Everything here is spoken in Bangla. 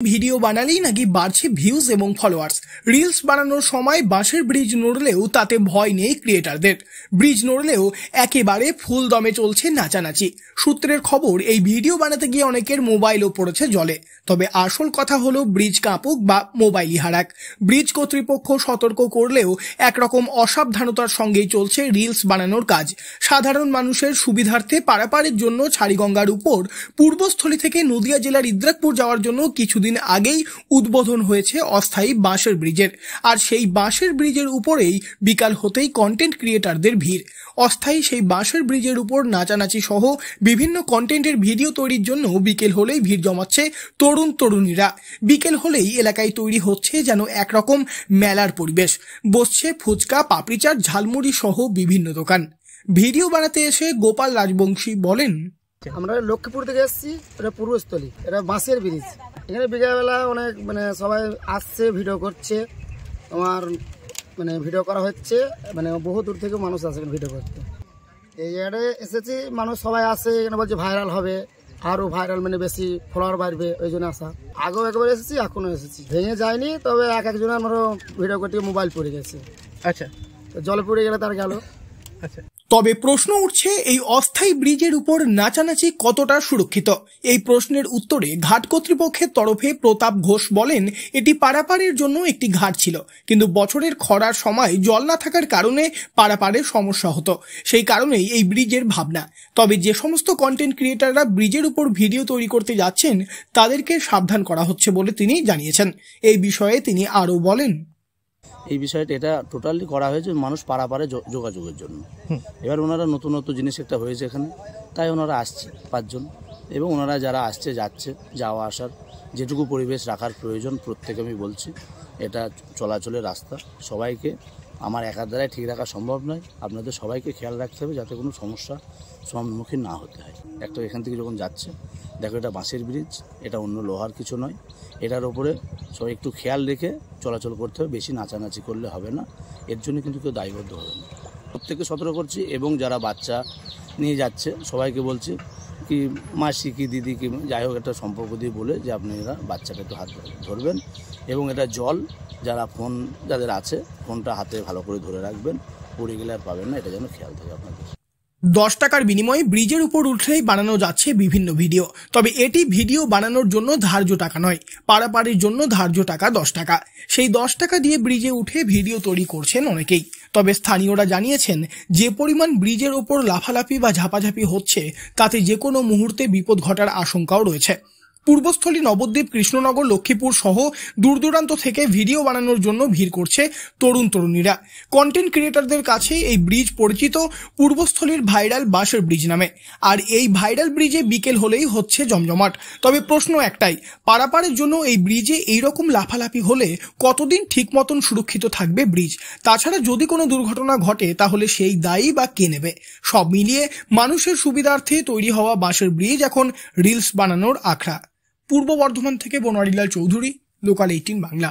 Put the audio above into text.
ভিডিও বানালেই নাকি বাড়ছে ভিউজ এবং ফলোয়ার্স। রিলস বানানোর সময় বাঁশের ব্রিজ নড়লেও তাতে ভয় নেই ক্রিয়েটারদের। ব্রিজ নড়লেও একেবারে ফুল দমে চলছে নাচানাচি। সূত্রের খবর, এই ভিডিও বানাতে গিয়ে অনেকের মোবাইলও পড়েছে জলে। তবে আসল কথা হলো, ব্রিজ কাঁপুক বা মোবাইলই হারাক, ব্রিজ কর্তৃপক্ষ সতর্ক করলেও একরকম অসাবধানতার সঙ্গেই চলছে রিলস বানানোর কাজ। সাধারণ মানুষের সুবিধার্থে পারাপারের জন্য ছাড়িগঙ্গার উপর পূর্বস্থলী থেকে নদিয়া জেলার ইদ্রাকপুর যাওয়ার জন্য কিছুদিন আগেই উদ্বোধন হয়েছে অস্থায়ী বাঁশের ব্রিজের। আর সেই বাঁশের ব্রিজের উপরেই বিকাল হতেই কন্টেন্ট ক্রিয়েটারদের ভিড়। অস্থায়ী সেই বাঁশের ব্রিজের উপর নাচানাচি সহ বিভিন্ন কন্টেন্টের ভিডিও তৈরির জন্য বিকেল হলেই ভিড় জমাচ্ছে তরুণ তরুণীরা। বিকেল হলেই এলাকায় তৈরি হচ্ছে যেন একরকম মেলার পরিবেশ। বসছে ফুচকা, পাপড়ি চাট, ঝালমুড়ি সহ বিভিন্ন দোকান। ভিডিও বানাতে এসে গোপাল রাজবংশী বলেন, আমরা লক্ষ্মীপুর থেকে এসেছি, এটা পূর্বস্থলী, এটা বাঁশের ব্রিজ। এখানে বিকেলবেলা অনেক সবাই আসছে, ভিডিও করছে, আমার ভিডিও করা হচ্ছে, বহু দূর থেকে মানুষ আসে ভিডিও করতে। এই জায়গাটায় এসেছি, মানুষ সবাই আসে, এখানে বলছে ভাইরাল হবে, আরও ভাইরাল বেশি ফলোয়ার বাড়বে, ওই জন্য আসা। আগেও একবার এসেছি, এখনও এসেছি, ভেঙে যায়নি। তবে একজনের আমারও ভিডিও করতে মোবাইল পড়ে গেছে। আচ্ছা, জলে পড়ে গেলে তার গেল। আচ্ছা, তবে প্রশ্ন উঠছে, এই অস্থায়ী ব্রিজের উপর নাচানাচি কতটা সুরক্ষিত? এই প্রশ্নের উত্তরে ঘাট কর্তৃপক্ষের তরফে প্রতাপ ঘোষ বলেন, এটি পারাপারের জন্য একটি ঘাট ছিল, কিন্তু বছরের খরার সময় জল না থাকার কারণে পারাপারের সমস্যা হতো, সেই কারণেই এই ব্রিজের ভাবনা। তবে যে সমস্ত কন্টেন্ট ক্রিয়েটাররা ব্রিজের উপর ভিডিও তৈরি করতে যাচ্ছেন তাদেরকে সাবধান করা হচ্ছে বলে তিনি জানিয়েছেন। এই বিষয়ে তিনি আরও বলেন, এই বিষয়টা এটা টোটালি করা হয়েছে মানুষ পারাপারে যোগাযোগের জন্য। এবার ওনারা নতুন নতুন জিনিস একটা হয়েছে এখানে, তাই ওনারা আসছে 5 জন, এবং ওনারা যারা আসছে যাচ্ছে, যাওয়া আসার যেটুকু পরিবেশ রাখার প্রয়োজন প্রত্যেকে আমি বলছি। এটা চলাচলের রাস্তা, সবাইকে আমার একার দ্বারাই ঠিক রাখা সম্ভব নয়। আপনাদের সবাইকে খেয়াল রাখতে হবে যাতে কোনো সমস্যা সম্মুখীন না হতে হয়। একটা এখান থেকে যখন যাচ্ছে, দেখো এটা বাঁশের ব্রিজ, এটা অন্য লোহার কিছু নয়। এটার ওপরে সবাই একটু খেয়াল রেখে চলাচল করতে হবে, বেশি নাচানাচি করলে হবে না। এর জন্য কিন্তু কেউ দায়বদ্ধ হবে না। প্রত্যেককে সতর্ক করছি, এবং যারা বাচ্চা নিয়ে যাচ্ছে সবাইকে বলছি কি মাসি কি দিদি কি যাই হোক একটা সম্পর্ক দিয়ে বলে যে আপনারা বাচ্চাকে একটু হাত ধরবেন, এবং এটা জল যারা ফোন যাদের আছে ফোনটা হাতে ভালো করে ধরে রাখবেন, পড়ে গেলে আর পাবেন না, এটা যেন খেয়াল থাকে আপনাদের। 10 টাকার বিনিময়ে ব্রিজের উপর উঠলেই বানানো যাচ্ছে বিভিন্ন ভিডিও। তবে এটি ভিডিও বানানোর জন্য ধার্য টাকা নয়, পারাপারের জন্য ধার্য টাকা 10 টাকা। সেই 10 টাকা দিয়ে ব্রিজে উঠে ভিডিও তৈরি করছেন অনেকেই। তবে স্থানীয়রা জানিয়েছেন, যে পরিমাণ ব্রিজের ওপর লাফালাফি বা ঝাপাঝাপি হচ্ছে তাতে যে কোনো মুহূর্তে বিপদ ঘটার আশঙ্কাও রয়েছে। পূর্বস্থলী, নবদ্বীপ, কৃষ্ণনগর, লক্ষ্মীপুর সহ দূর দূরান্ত থেকে ভিডিও বানানোর জন্য ভিড় করছে তরুণ তরুণীরা। কন্টেন্ট ক্রিয়েটারদের কাছে এই ব্রিজ পরিচিত পূর্বস্থলীর ভাইরাল বাঁশের ব্রিজ নামে। আর এই ভাইরাল ব্রিজে বিকেল হলেই হচ্ছে জমজমাট। তবে প্রশ্ন একটাই, পারাপারের জন্য এই ব্রিজে এইরকম লাফালাফি হলে কতদিন ঠিক মতন সুরক্ষিত থাকবে ব্রিজ? তাছাড়া যদি কোনো দুর্ঘটনা ঘটে তাহলে সেই দায়ী বা কে নেবে? সব মিলিয়ে মানুষের সুবিধার্থে তৈরি হওয়া বাঁশের ব্রিজ এখন রিলস বানানোর আখড়া। পূর্ব বর্ধমান থেকে বনোয়ারিলাল চৌধুরী, লোকাল 18 বাংলা।